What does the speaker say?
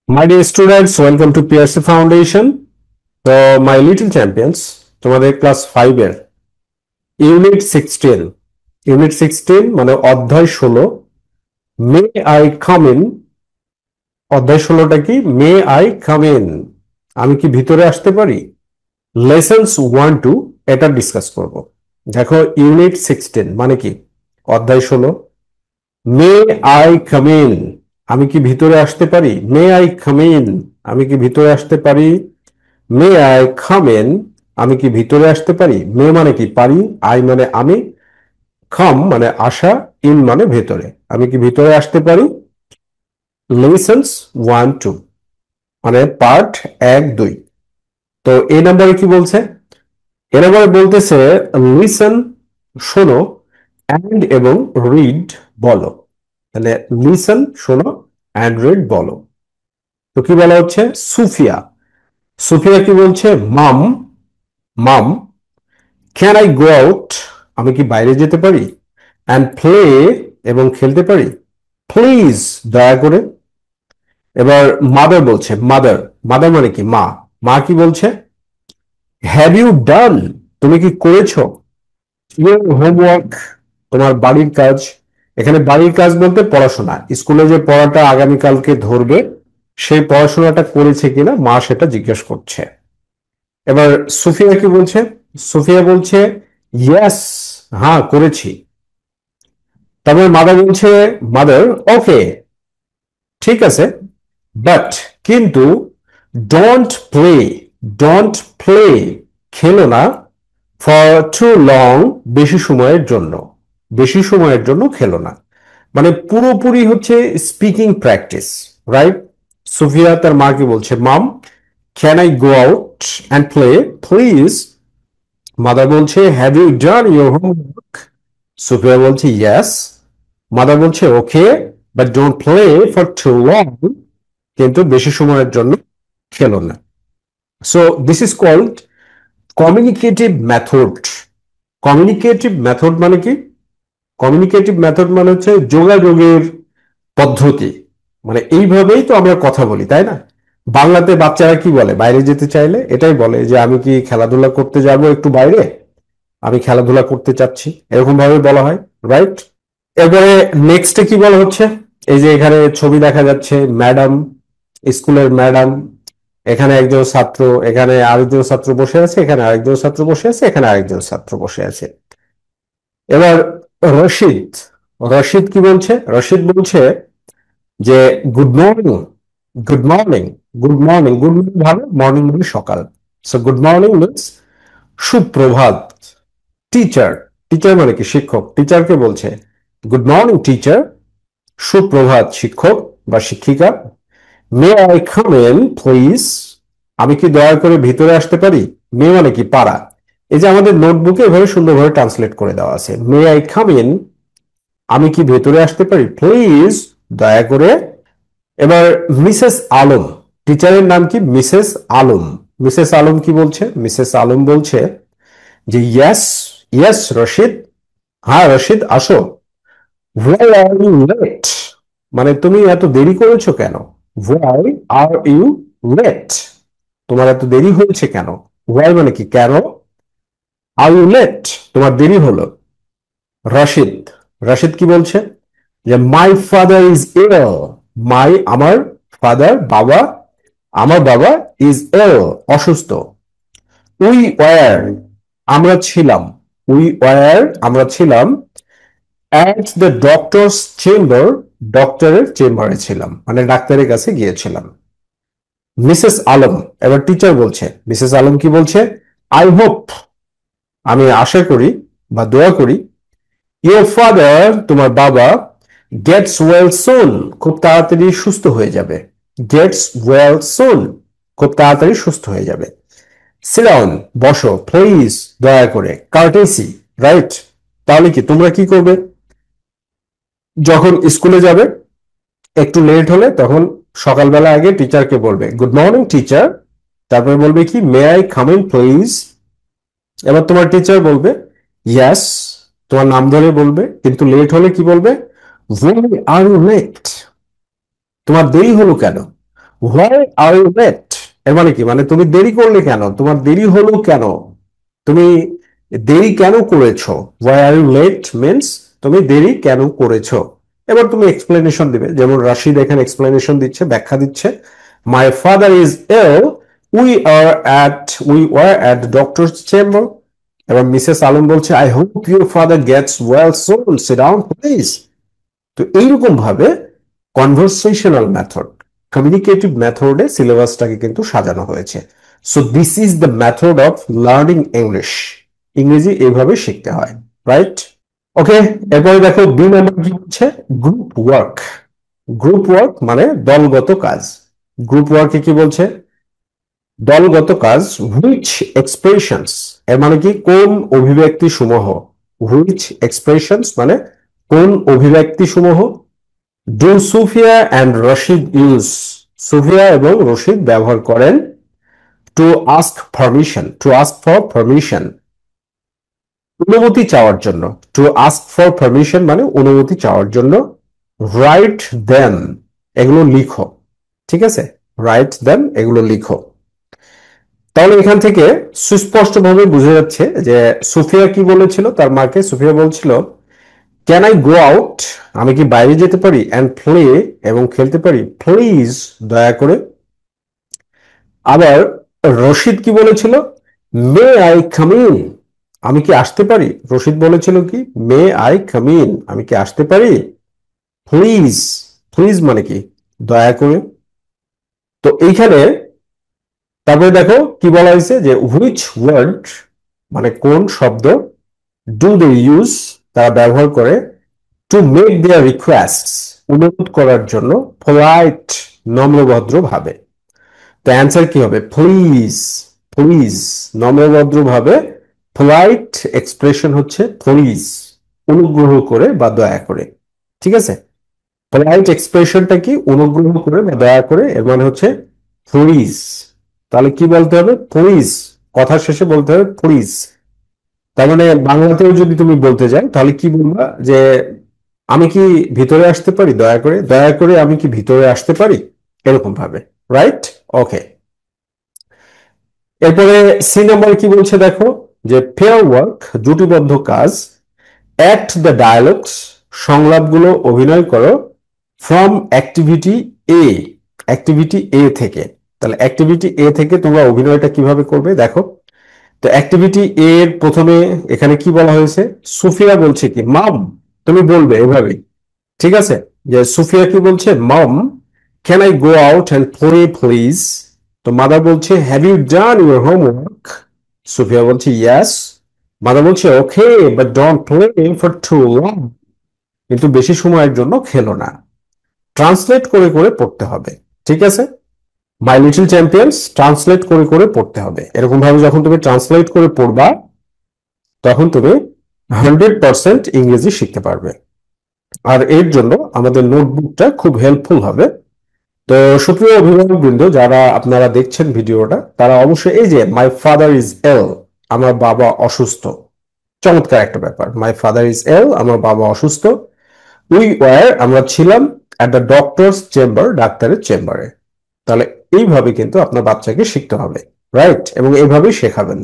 My dear students, welcome to PRC Foundation. তো my little champions, তোমাদের class 5 এর unit 16 মানে অধ্যায় 16 মে আই কাম ইন। অধ্যায় 16টা কি? মে আই কাম ইন, আমি কি ভিতরে আসতে পারি। লেসন্স 1-2 এটা ডিসকাস করব। দেখো ইউনিট 16 মানে কি? অধ্যায় 16 মে আই কাম ইন, আমি কি ভিতরে আসতে পারি। মে আই কাম ইন, আমি কি ভিতরে আসতে পারি। মে আই কাম ইন, আমি কি ভিতরে আসতে পারি। মে মানে কি? পারি। আই মানে আমি। কাম মানে আসা। ইন মানে ভেতরে। আমি কি ভিতরে আসতে পারি। লেসন্স 1-2 মানে পার্ট 1-2। তো এই নাম্বারে কি বলছে? এ নাম্বারে বলতেছে লিসন শোনো, অ্যান্ড এবং রিড বলো। তাহলে লিসন শোনো, অ্যান্ড রিড বলো। তো কি বলা হচ্ছে? সুফিয়া সুফিয়া কি বলছে? মাম মাম ক্যান আই গো আউট, আমি কি বাইরে যেতে পারি। অ্যান্ড প্লে এবং খেলতে পারি। প্লিজ দয়া করে। এবার মাদার বলছে, মাদার মাদার মানে কি? মা। মা কি বলছে? হ্যাভ ইউ ডান, তুমি কি করেছো। ইউর হোমওয়ার্ক, তোমার বাড়ির কাজ। এখানে বাড়ির কাজ বলতে পড়াশোনা, স্কুলে যে পড়াটা আগামীকালকে ধরবে সেই পড়াশোনাটা করেছে কিনা মা সেটা জিজ্ঞেস করছে। এবার সুফিয়া কি বলছে? সুফিয়া বলছে ইয়েস, হ্যাঁ করেছি। তারপরে মাদার বলছে, মাদার ওকে ঠিক আছে, বাট কিন্তু ডোন্ট প্লে, ডোন্ট প্লে খেলো না, ফর টু লং বেশি সময়ের জন্য, বেশি সময়ের জন্য খেলো না। মানে পুরোপুরি হচ্ছে স্পিকিং প্র্যাকটিস, রাইট। সুফিয়া তার মাকে বলছে, mom can I go out and play please. Mother বলছে have you done your homework. Sufiya বলছে ইয়েস। মাদার বলছে okay, but don't play for too long, কিন্তু বেশি সময়ের জন্য খেলো না। So this is called communicative method. Communicative method মানে কি? কমিউনিকেটিভ মেথড মানে হচ্ছে যোগাযোগের পদ্ধতি। মানে এইভাবেই তো আমরা কথা বলি, তাই না? বাংলাতে বাচ্চারা কি বলে বাইরে যেতে চাইলে? এটাই বলে যে আমি কি খেলাধুলা করতে যাব একটু বাইরে, আমি খেলাধুলা করতে চাচ্ছি, এরকম ভাবে বলা হয়, রাইট। এরপরে নেক্সটে কি বলা হচ্ছে? এই যে এখানে ছবি দেখা যাচ্ছে, ম্যাডাম, স্কুলের ম্যাডাম, এখানে একজন ছাত্র, এখানে আরেকজন ছাত্র বসে আছে, এখানে আরেকজন ছাত্র বসে আছে, এখানে আরেকজন ছাত্র বসে আছে। এবার রশিদ, রশিদ কি বলছে? রশিদ বলছে যে good morning, good morning, good morning, good morning ভালো, মর্নিং মানে সকাল। সো গুড মর্নিং মিনস সুপ্রভাত। টিচার, টিচার মানে কি? শিক্ষক। টিচারকে বলছে গুড মর্নিং টিচার, সুপ্রভাত শিক্ষক বা শিক্ষিকা। May I come in please, আমি কি দয়া করে ভিতরে আসতে পারি। মে মানে কি? পারা। এই যে আমাদের নোটবুকে এভাবে সুন্দরভাবে ট্রান্সলেট করে দেওয়া আছে, মে আই কাম ইন, আমি কি ভেতরে আসতে পারি, প্লিজ দয়া করে। এবার মিসেস আলম, টিচারের নাম কি? মিসেস আলম। মিসেস আলম কি বলছে? মিসেস আলম বলছে যে ইয়েস, ইয়েস রশিদ, হ্যাঁ রশিদ আসো। হোয়াই আর ইউ লেট, মানে তুমি এত দেরি করেছো কেন। হোয়াই আর ইউ লেট, তোমার এত দেরি হয়েছে কেন। হোয়াই মানে কি? কেন। আর ইউ লেট, তোমার দেরি হলো। রশিদ, রশিদ কি বলছে? যে মাই ফাদার ইজ ইল, মাই আমার, ফাদার বাবা, আমার বাবা, ইজ ইল অসুস্থ। উই ওয়ার আমরা ছিলাম, উই ওয়ার আমরা ছিলাম, অ্যাট দ্য ডক্টরস চেম্বার ডক্টরের চেম্বারে ছিলাম, মানে ডাক্তারের কাছে গিয়েছিলাম। মিসেস আলম, এবার টিচার বলছে, মিসেস আলম কি বলছে? আই হোপ, আমি আশা করি বা দোয়া করি, ইয়োর ফাদার তোমার বাবা, গেটস ওয়েল সুন খুব তাড়াতাড়ি সুস্থ হয়ে যাবে। গেটস ওয়েল সুন খুব তাড়াতাড়ি সুস্থ হয়ে যাবে। সিট ডাউন বসো, প্লিজ দয়া করে, কার্টেসি, রাইট। তাহলে কি তোমরা কি করবে? যখন স্কুলে যাবে একটু লেট হলে তখন সকালবেলা আগে টিচারকে বলবে গুড মর্নিং টিচার, তারপরে বলবে কি may I come in please. এবার তোমার টিচার বলবে ইয়েস, তোমার নাম ধরে বলবে, কিন্তু লেট হলে কি বলবে? হোয়াই আর ইউ লেট, তোমার দেরি হলো কেন। Why are you late? এর মানে কি, মানে তুমি দেরি করলে কেন, তোমার দেরি হলো কেন, তুমি দেরি কেন করেছো। Why are you late means তুমি দেরি কেন করেছো। এবার তুমি এক্সপ্লেনেশন দিবে, যেমন রাশিদ এখানে এক্সপ্লেনেশন দিচ্ছে, ব্যাখ্যা দিচ্ছে। My father is ill. We were at the doctor's chamber. এবার মিসেস আলম বলছে, I hope your father gets well soon. Sit down, please. তো এইরকম ভাবে কনভারসেশনাল মেথড, কমিউনিকেটিভ মেথডে সিলেবাসটাকে কিন্তু সাজানো হয়েছে। So this is the method of learning English. ইংরেজি এইভাবে শিখতে হয়, রাইট? ওকে, এরপরে দেখো বি নাম্বার কি হচ্ছে, গ্রুপ ওয়ার্ক। গ্রুপ ওয়ার্ক মানে দলগত কাজ। গ্রুপ ওয়ার্কে কি বলছে, দলগত কাজ। হুইচ এক্সপ্রেশনস, এর মানে কি, কোন অভিব্যক্তি সমূহ। হুইচ এক্সপ্রেশনস মানে কোন অভিব্যক্তি সমূহ। Do Sufia and Rashid use, Sufia এবং রশিদ ব্যবহার করেন। To ask permission, to ask for permission, অনুমতি চাওয়ার জন্য। টু আস্ক ফর পারমিশন মানে অনুমতি চাওয়ার জন্য। রাইট দেন, এগুলো লিখো, ঠিক আছে, রাইট দেন এগুলো লিখো। তাহলে এখান থেকে সুস্পষ্টভাবে বোঝা যাচ্ছে যে সুফিয়া কি বলেছিল তার মাকে। সুফিয়া বলছিল, ক্যান আই গো আউট, আমি কি বাইরে যেতে পারি, অ্যান্ড প্লে, এবং খেলতে পারি, প্লিজ, দয়া করে। আবার রশিদ কি বলেছিল, মে আই কাম ইন, আমি কি আসতে পারি। রশিদ বলেছিল কি, মে আই কাম ইন, আমি কি আসতে পারি। প্লিজ, প্লিজ মানে কি, দয়া করে। তো এইখানে তারপরে দেখো কি বলা হয়েছে, যে হুইচ ওয়ার্ড মানে কোন শব্দ, ডু দে ইউজ তারা ব্যবহার করে, টু মেক দেয়ার রিকোয়েস্ট অনুরোধ করার জন্য, পোলাইট নম্রভদ্র ভাবে। তো অ্যান্সার কি হবে, প্লিজ, প্লিজ নম্রভদ্র ভাবে। পোলাইট এক্সপ্রেশন হচ্ছে প্লিজ, অনুগ্রহ করে বা দয়া করে, ঠিক আছে। পোলাইট এক্সপ্রেশনটা কি, অনুগ্রহ করে বা দয়া করে, এর মানে হচ্ছে প্লিজ। তাহলে কি বলতে হবে, প্লিজ, কথার শেষে বলতে হবে প্লিজ। তার মানে বাংলাতেও যদি তুমি বলতে যাও তাহলে কি বলবা, যে আমি কি ভিতরে আসতে পারি, দয়া করে, দয়া করে আমি কি ভিতরে আসতে পারি, এরকম ভাবে, রাইট? ওকে, এরপরে সি নাম্বার কি বলছে দেখো, যে পেয়ার ওয়ার্ক জুটিবদ্ধ কাজ। অ্যাক্ট দ্য ডায়ালগস সংলাপগুলো অভিনয় করো। From activity A, activity A থেকে। তাহলে অ্যাক্টিভিটি এ থেকে তোমরা অভিনয়টা কিভাবে করবে দেখো। তো অ্যাক্টিভিটি এর প্রথমে এখানে কি বলা হয়েছে, সুফিয়া বলছে কি, মাম, তুমি বলবে এভাবেই, ঠিক আছে। যে সুফিয়া কি বলছে, mom can I go out and play please. তো মাদার বলছে, have you done your homework. Sufiya বলছে ইয়াস। মাদার বলছে, okay but don't play for too long, কিন্তু বেশি সময়ের জন্য খেলো না। ট্রান্সলেট করে করে পড়তে হবে, ঠিক আছে। মাই লিটল চ্যাম্পিয়ন্স ট্রান্সলেট করে করে পড়তে হবে। এরকম ভাবে যখন তুমি ট্রান্সলেট করে পড়বা তখন তুমি 100% ইংরেজি শিখতে পারবে। আর এর জন্য আমাদের নোটবুকটা খুব হেল্পফুল হবে। তো সুপ্রিয় অভিভাবক বৃন্দ, যারা আপনারা দেখছেন ভিডিওটা, তারা অবশ্যই এই যে মাই ফাদার ইজ এল, আমার বাবা অসুস্থ, চমৎকার একটা ব্যাপার। মাই ফাদার ইজ এল, আমার বাবা অসুস্থ। উই ওয়ার, আমরা ছিলাম, অ্যাট দ্য ডক্টরস চেম্বার, ডাক্তারের চেম্বারে। তাহলে এইভাবে কিন্তু আপনার বাচ্চাকে শিখতে হবে, রাইট, এবং এইভাবেই শেখাবেন।